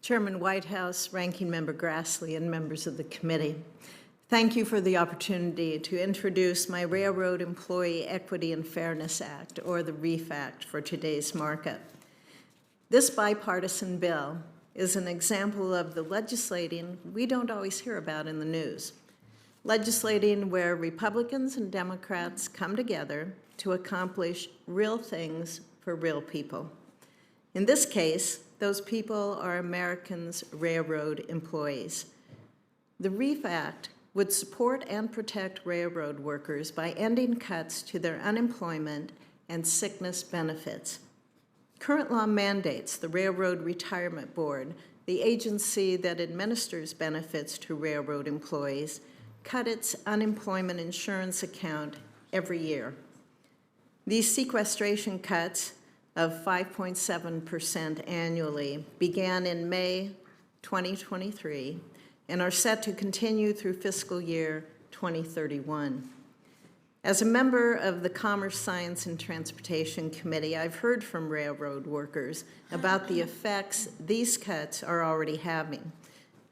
Chairman Whitehouse, Ranking Member Grassley, and members of the committee. Thank you for the opportunity to introduce my Railroad Employee Equity and Fairness Act, or the REEF Act, for today's markup. This bipartisan bill is an example of the legislating we don't always hear about in the news. Legislating where Republicans and Democrats come together to accomplish real things for real people. In this case, those people are Americans' railroad employees. The REEF Act would support and protect railroad workers by ending cuts to their unemployment and sickness benefits. Current law mandates the Railroad Retirement Board, the agency that administers benefits to railroad employees, cut its unemployment insurance account every year. These sequestration cuts of 5.7% annually began in May 2023 and are set to continue through fiscal year 2031. As a member of the Commerce, Science, and Transportation Committee, I've heard from railroad workers about the effects these cuts are already having.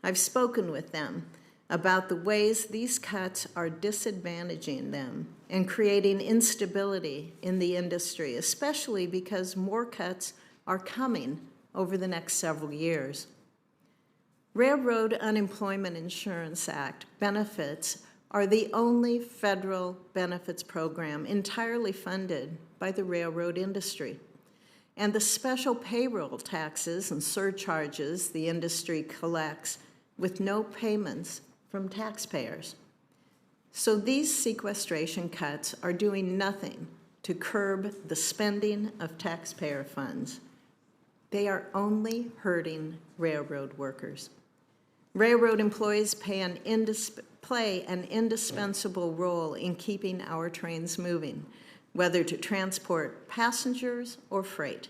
I've spoken with them about the ways these cuts are disadvantaging them and creating instability in the industry, especially because more cuts are coming over the next several years. Railroad Unemployment Insurance Act benefits are the only federal benefits program entirely funded by the railroad industry. And the special payroll taxes and surcharges the industry collects with no payments from taxpayers. So these sequestration cuts are doing nothing to curb the spending of taxpayer funds. They are only hurting railroad workers. Railroad employees play an indispensable role in keeping our trains moving, whether to transport passengers or freight.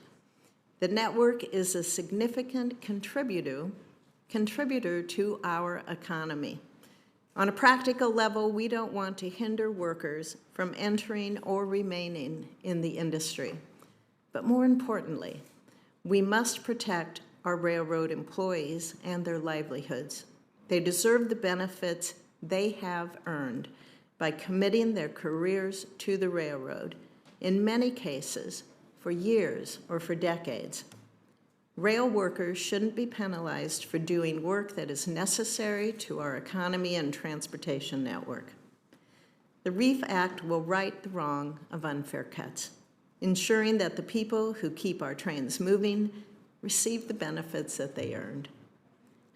The network is a significant contributor to our economy. On a practical level, we don't want to hinder workers from entering or remaining in the industry. But more importantly, we must protect our railroad employees and their livelihoods. They deserve the benefits they have earned by committing their careers to the railroad, in many cases for years or for decades. Rail workers shouldn't be penalized for doing work that is necessary to our economy and transportation network. The REEF Act will right the wrong of unfair cuts, ensuring that the people who keep our trains moving receive the benefits that they earned.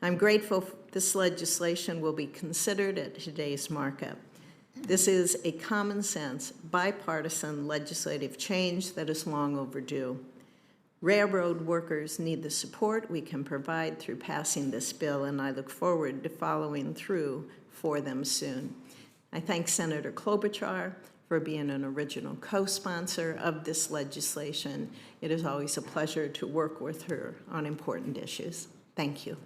I'm grateful this legislation will be considered at today's markup. This is a common sense, bipartisan legislative change that is long overdue. Railroad workers need the support we can provide through passing this bill, and I look forward to following through for them soon. I thank Senator Klobuchar for being an original co-sponsor of this legislation. It is always a pleasure to work with her on important issues. Thank you.